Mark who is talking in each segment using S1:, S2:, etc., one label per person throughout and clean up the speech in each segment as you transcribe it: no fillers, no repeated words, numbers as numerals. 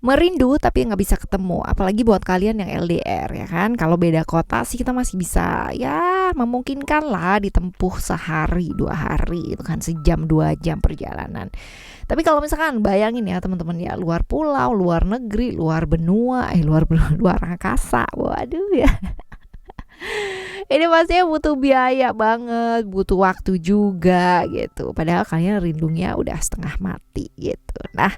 S1: merindu tapi nggak bisa ketemu. Apalagi buat kalian yang LDR ya kan. Kalau beda kota sih kita masih bisa ya memungkinkan lah ditempuh sehari 2 hari itu kan, sejam 2 jam perjalanan. Tapi kalau misalkan bayangin ya teman-teman ya, luar pulau, luar negeri, luar benua, luar angkasa, waduh ya. Ini pastinya butuh biaya banget, butuh waktu juga gitu. Padahal kalian rindunya udah setengah mati gitu. Nah,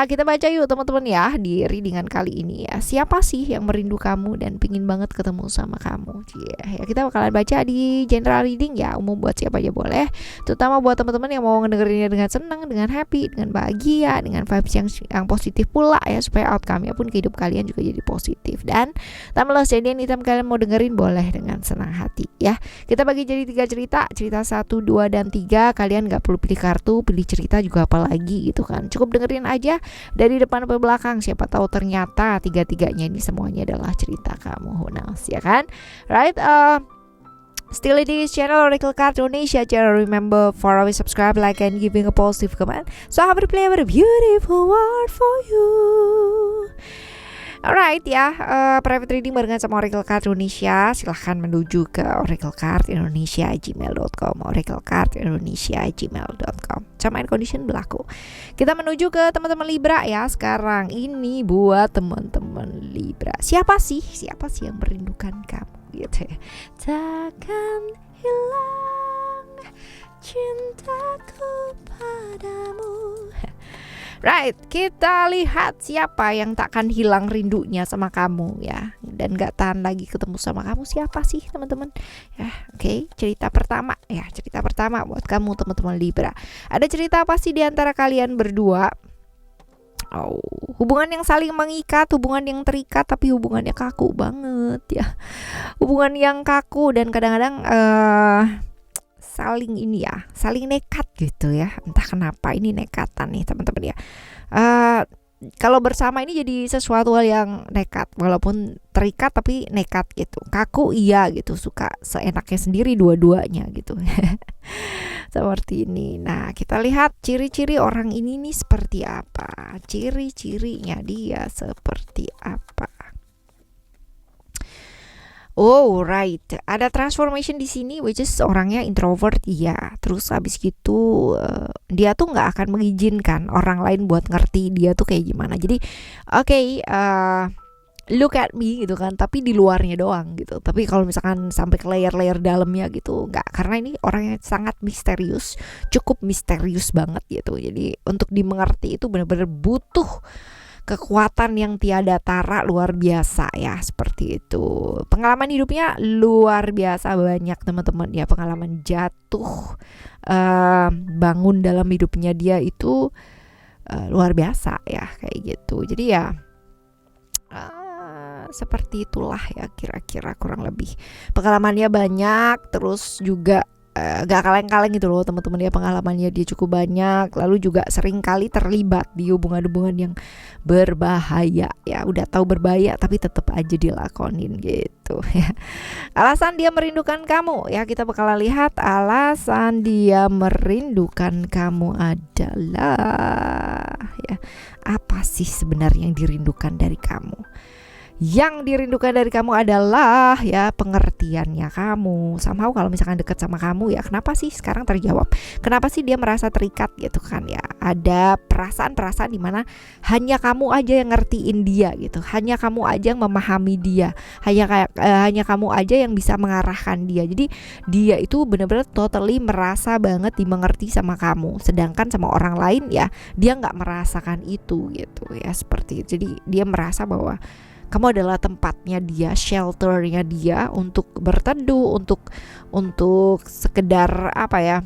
S1: kita baca yuk teman-teman ya di readingan kali ini ya. Siapa sih yang merindu kamu dan pingin banget ketemu sama kamu? Ya, kita bakalan baca di general reading ya, umum buat siapa aja boleh. Terutama buat teman-teman yang mau ngedengerinnya dengan senang, dengan happy, dengan bahagia, dengan vibes yang positif pula ya, supaya outcome-nya pun ke hidup kalian juga jadi positif. Dan tambah jadi anytime kalian mau dengerin boleh dengan senang hati ya. Kita bagi jadi 3 cerita 1, 2, dan 3. Kalian gak perlu pilih kartu, pilih cerita juga apalagi gitu kan. Cukup dengerin aja dari depan sampai belakang. Siapa tahu ternyata 3-3-nya ini semuanya adalah cerita kamu. Who knows ya kan? Right? Still it is channel Oracle Card Indonesia. Channel, remember for always subscribe, like, and giving a positive comment. So I have to play a beautiful word for you. Alright ya, private reading barengan sama Oracle Card Indonesia. Silahkan menuju ke oraclecardindonesia@gmail.com, oraclecardindonesia@gmail.com. Term and condition berlaku. Kita menuju ke teman-teman Libra ya. Sekarang ini buat teman-teman Libra. Siapa sih yang merindukan kamu gitu ya. Takkan hilang cintaku padamu. Right, kita lihat siapa yang takkan hilang rindunya sama kamu ya, dan gak tahan lagi ketemu sama kamu. Siapa sih teman-teman ya? Oke, cerita pertama buat kamu teman-teman Libra. Ada cerita apa sih di antara kalian berdua? Hubungan yang saling mengikat, hubungan yang terikat tapi hubungannya kaku banget ya. Hubungan yang kaku dan kadang-kadang saling nekat gitu ya. Entah kenapa ini nekatan nih teman-teman ya. Kalau bersama ini jadi sesuatu hal yang nekat, walaupun terikat tapi nekat gitu. Kaku iya gitu, suka seenaknya sendiri dua-duanya gitu. Seperti ini. Nah, kita lihat ciri-ciri orang ini nih seperti apa. Ciri-cirinya dia seperti apa. Oh right, ada transformation di sini, which is orangnya introvert ya. Terus abis gitu dia tuh nggak akan mengizinkan orang lain buat ngerti dia tuh kayak gimana. Jadi look at me gitu kan, tapi di luarnya doang gitu. Tapi kalau misalkan sampai ke layer-layer dalamnya gitu nggak, karena ini orangnya sangat misterius, cukup misterius banget gitu. Jadi untuk dimengerti itu benar-benar butuh kekuatan yang tiada tara, luar biasa ya, seperti itu. Pengalaman hidupnya luar biasa banyak teman-teman ya. Pengalaman jatuh, bangun dalam hidupnya dia itu luar biasa ya, kayak gitu. Jadi ya seperti itulah ya kira-kira kurang lebih. Pengalamannya banyak, terus juga gak kaleng-kaleng gitu loh teman-teman ya. Pengalamannya dia cukup banyak, lalu juga sering kali terlibat di hubungan-hubungan yang berbahaya ya. Udah tahu berbahaya tapi tetap aja dilakonin gitu ya. Alasan dia merindukan kamu ya, kita bakal lihat alasan dia merindukan kamu adalah ya, apa sih sebenarnya yang dirindukan dari kamu. Yang dirindukan dari kamu adalah ya pengertiannya kamu. Somehow kalau misalkan deket sama kamu ya, kenapa sih sekarang terjawab, kenapa sih dia merasa terikat gitu kan ya. Ada perasaan-perasaan dimana hanya kamu aja yang ngertiin dia gitu, hanya kamu aja yang memahami dia, hanya kamu aja yang bisa mengarahkan dia. Jadi dia itu benar-benar totally merasa banget dimengerti sama kamu, sedangkan sama orang lain ya dia nggak merasakan itu gitu ya, seperti itu. Jadi dia merasa bahwa kamu adalah tempatnya dia, shelternya dia untuk berteduh, untuk sekedar apa ya,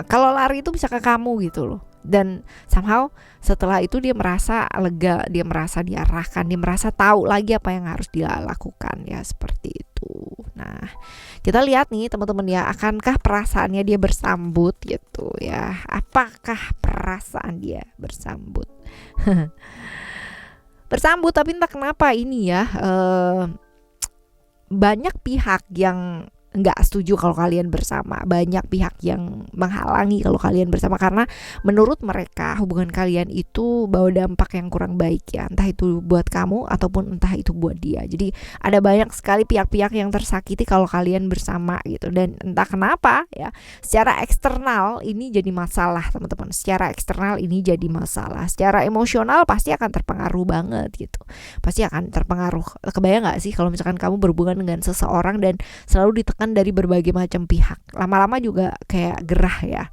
S1: kalau lari itu bisa ke kamu gitu loh. Dan somehow setelah itu dia merasa lega, dia merasa diarahkan, dia merasa tahu lagi apa yang harus dia lakukan ya, seperti itu. Nah, kita lihat nih teman-teman ya, akankah perasaannya dia bersambut gitu ya? Apakah perasaan dia bersambut? Bersambut, tapi entah kenapa ini ya banyak pihak yang nggak setuju kalau kalian bersama. Banyak pihak yang menghalangi kalau kalian bersama karena menurut mereka hubungan kalian itu bawa dampak yang kurang baik ya, entah itu buat kamu ataupun entah itu buat dia. Jadi ada banyak sekali pihak-pihak yang tersakiti kalau kalian bersama gitu, dan entah kenapa ya, secara eksternal ini jadi masalah teman-teman. Secara eksternal ini jadi masalah. Secara emosional pasti akan terpengaruh banget gitu. Pasti akan terpengaruh. Kebayang nggak sih kalau misalkan kamu berhubungan dengan seseorang dan selalu ditekan dari berbagai macam pihak, lama-lama juga kayak gerah ya.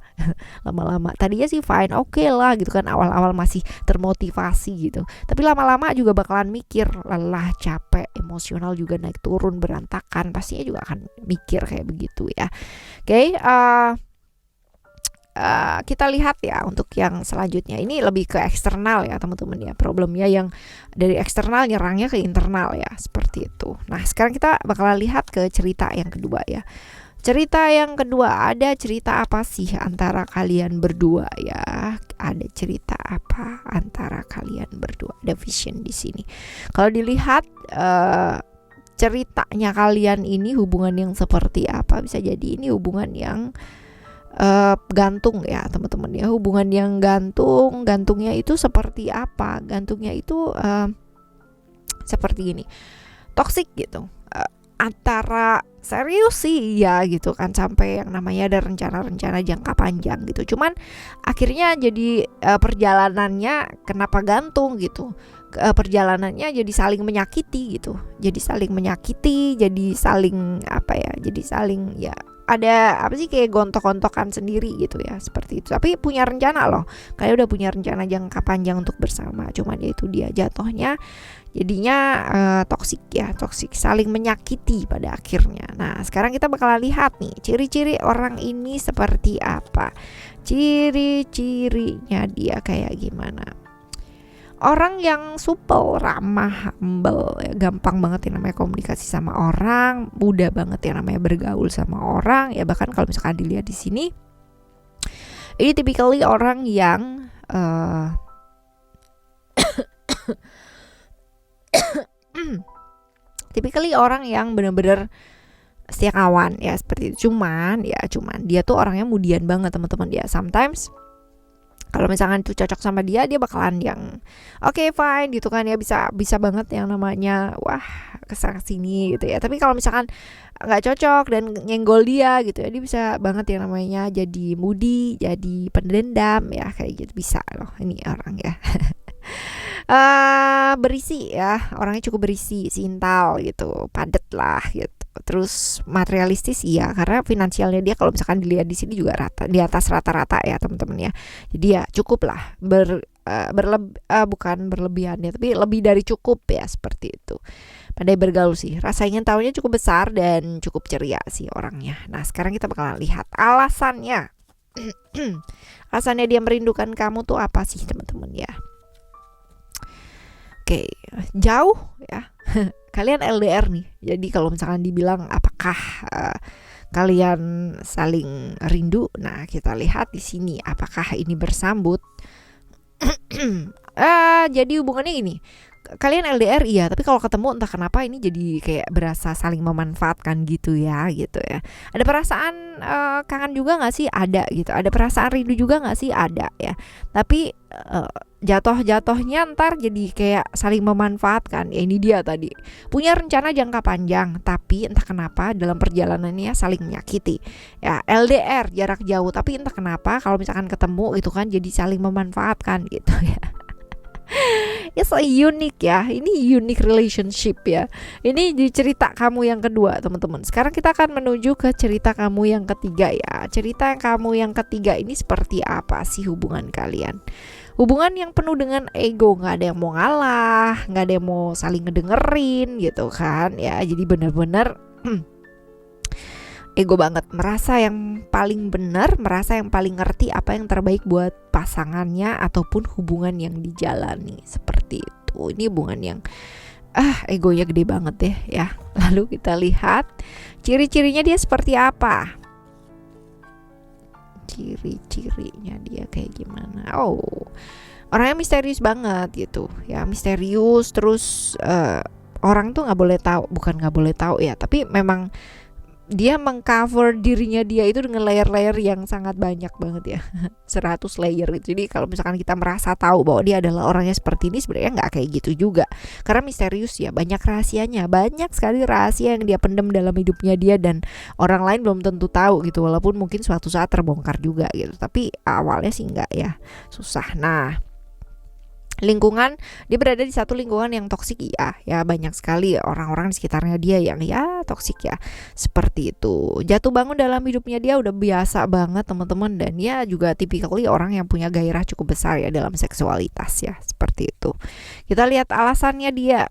S1: Lama-lama tadinya sih fine, oke lah gitu kan, awal-awal masih termotivasi gitu, tapi lama-lama juga bakalan mikir, lelah, capek, emosional juga naik turun, berantakan, pastinya juga akan mikir kayak begitu ya. Oke, kita lihat ya untuk yang selanjutnya. Ini lebih ke eksternal ya teman-teman ya, problemnya yang dari eksternal nyerangnya ke internal ya, seperti itu. Nah sekarang kita bakalan lihat ke cerita yang kedua ya. Cerita yang kedua, ada cerita apa sih antara kalian berdua ya? Ada cerita apa antara kalian berdua? Ada vision di sini. Kalau dilihat ceritanya kalian ini hubungan yang seperti apa? Bisa jadi ini hubungan yang gantung ya teman-teman ya, hubungan yang gantungnya itu seperti apa? Gantungnya itu seperti ini, toksik gitu, antara serius sih ya gitu kan, sampai yang namanya ada rencana-rencana jangka panjang gitu, cuman akhirnya jadi perjalanannya kenapa gantung gitu, perjalanannya jadi saling menyakiti gitu, jadi saling apa ya, jadi saling ya, ada apa sih, kayak gontok-gontokan sendiri gitu ya, seperti itu. Tapi punya rencana loh, kayak udah punya rencana jangka panjang untuk bersama, cuman ya itu dia jatuhnya jadinya toksik ya, toksik, saling menyakiti pada akhirnya. Nah sekarang kita bakalan lihat nih ciri-ciri orang ini seperti apa, ciri-cirinya dia kayak gimana. Orang yang supel, ramah, humble ya, gampang banget yang namanya komunikasi sama orang, mudah banget yang namanya bergaul sama orang ya. Bahkan kalau misalkan dilihat di sini, ini typically orang yang typically orang yang benar-benar setia kawan ya, seperti itu. Cuman dia tuh orangnya mudian banget teman-teman ya. Sometimes kalau misalkan itu cocok sama dia bakalan yang oke, fine gitu kan ya, bisa banget yang namanya wah kesana sini gitu ya. Tapi kalau misalkan nggak cocok dan nyenggol dia gitu ya, dia bisa banget yang namanya jadi moody, jadi pendendam ya, kayak gitu bisa loh ini orang ya. Berisi ya, orangnya cukup berisi, sintal gitu, padet lah gitu. Terus materialistis iya, karena finansialnya dia kalau misalkan dilihat di sini juga di atas rata-rata ya teman-teman ya. Jadi ya cukup lah, bukan berlebihan ya, tapi lebih dari cukup ya, seperti itu. Pandai bergaul sih, rasa ingin tahunya cukup besar dan cukup ceria sih orangnya. Nah sekarang kita bakalan lihat alasannya. Alasannya dia merindukan kamu tuh apa sih teman-teman ya. Oke, jauh ya. Kalian LDR nih. Jadi kalau misalkan dibilang apakah kalian saling rindu? Nah, kita lihat di sini apakah ini bersambut. Jadi hubungannya ini. Kalian LDR iya, tapi kalau ketemu entah kenapa ini jadi kayak berasa saling memanfaatkan gitu ya. Ada perasaan kangen juga nggak sih? Ada gitu. Ada perasaan rindu juga nggak sih? Ada ya. Tapi jatuhnya ntar jadi kayak saling memanfaatkan ya. Ini dia tadi, punya rencana jangka panjang, tapi entah kenapa dalam perjalanannya saling menyakiti ya. LDR jarak jauh, tapi entah kenapa kalau misalkan ketemu itu kan jadi saling memanfaatkan gitu ya. It's a unique ya, ini unique relationship ya. Ini di cerita kamu yang kedua teman-teman. Sekarang kita akan menuju ke cerita kamu yang ketiga ya. Cerita yang kamu yang ketiga ini seperti apa sih hubungan kalian? Hubungan yang penuh dengan ego, gak ada yang mau ngalah, gak ada yang mau saling ngedengerin gitu kan ya. Jadi benar-benar ego banget, merasa yang paling benar, merasa yang paling ngerti apa yang terbaik buat pasangannya ataupun hubungan yang dijalani, seperti itu. Ini hubungan yang egonya gede banget deh ya. Lalu kita lihat ciri-cirinya dia seperti apa. Ciri-cirinya dia kayak gimana? Orangnya misterius banget gitu ya, misterius. Terus orang tuh nggak boleh tahu, bukan nggak boleh tahu ya, tapi memang dia mengcover dirinya dia itu dengan layer-layer yang sangat banyak banget ya. 100 layer gitu. Jadi kalau misalkan kita merasa tahu bahwa dia adalah orangnya seperti ini, sebenarnya nggak kayak gitu juga. Karena misterius ya, banyak rahasianya, banyak sekali rahasia yang dia pendam dalam hidupnya dia dan orang lain belum tentu tahu gitu. Walaupun mungkin suatu saat terbongkar juga gitu. Tapi awalnya sih nggak ya, susah. Nah, lingkungan, dia berada di satu lingkungan yang toksik, ya banyak sekali orang-orang di sekitarnya dia yang ya toksik ya, seperti itu. Jatuh bangun dalam hidupnya dia udah biasa banget teman-teman, dan dia juga typically orang yang punya gairah cukup besar ya dalam seksualitas ya, seperti itu. Kita lihat alasannya dia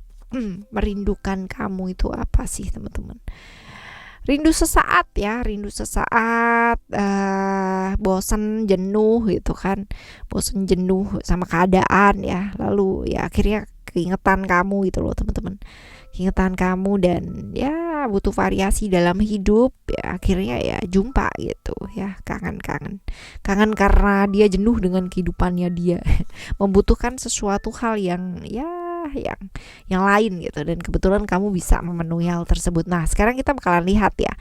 S1: merindukan kamu itu apa sih teman-teman. Rindu sesaat ya, rindu sesaat, bosen, jenuh gitu kan, bosen, jenuh sama keadaan ya, lalu ya akhirnya keingetan kamu gitu loh teman-teman, keingetan kamu dan ya butuh variasi dalam hidup ya, akhirnya ya jumpa gitu ya, kangen karena dia jenuh dengan kehidupannya dia, membutuhkan sesuatu hal yang ya yang lain gitu, dan kebetulan kamu bisa memenuhi hal tersebut. Nah sekarang kita bakalan lihat ya,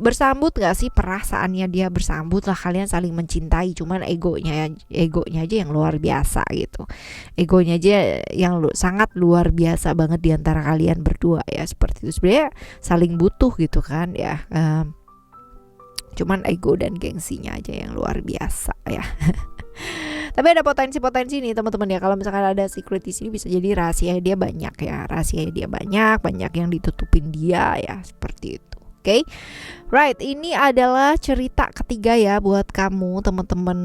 S1: bersambut gak sih perasaannya dia, bersambut lah, kalian saling mencintai, cuman egonya aja yang luar biasa gitu, egonya aja yang sangat luar biasa banget diantara kalian berdua ya, seperti itu. Sebenarnya saling butuh gitu kan ya, cuman ego dan gengsinya aja yang luar biasa ya. Tapi ada potensi-potensi nih teman-teman ya, kalau misalkan ada secret di sini bisa jadi rahasia dia banyak ya, rahasia dia banyak yang ditutupin dia ya, seperti itu. Oke, right, ini adalah cerita ketiga ya buat kamu teman-teman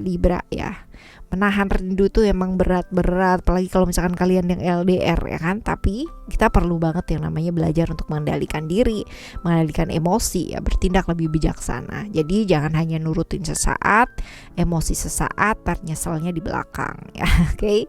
S1: Libra ya. Menahan rindu itu emang berat, apalagi kalau misalkan kalian yang LDR ya kan. Tapi kita perlu banget yang namanya belajar untuk mengendalikan diri, mengendalikan emosi ya, bertindak lebih bijaksana. Jadi jangan hanya nurutin sesaat, emosi sesaat, nyeselnya di belakang ya. Oke.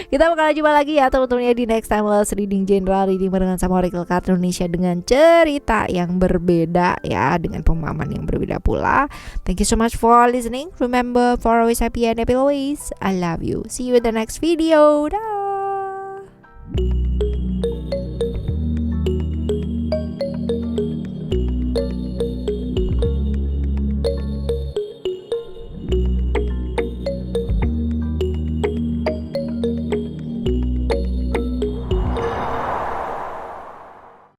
S1: Kita bakal jumpa lagi ya teman-teman ya di next time reading general, reading barengan sama Oracle Card Indonesia dengan cerita yang berbeda ya, dengan pemahaman yang berbeda pula. Thank you so much for listening. Remember, for always happy and happy always. I love you. See you in the next video. Dah.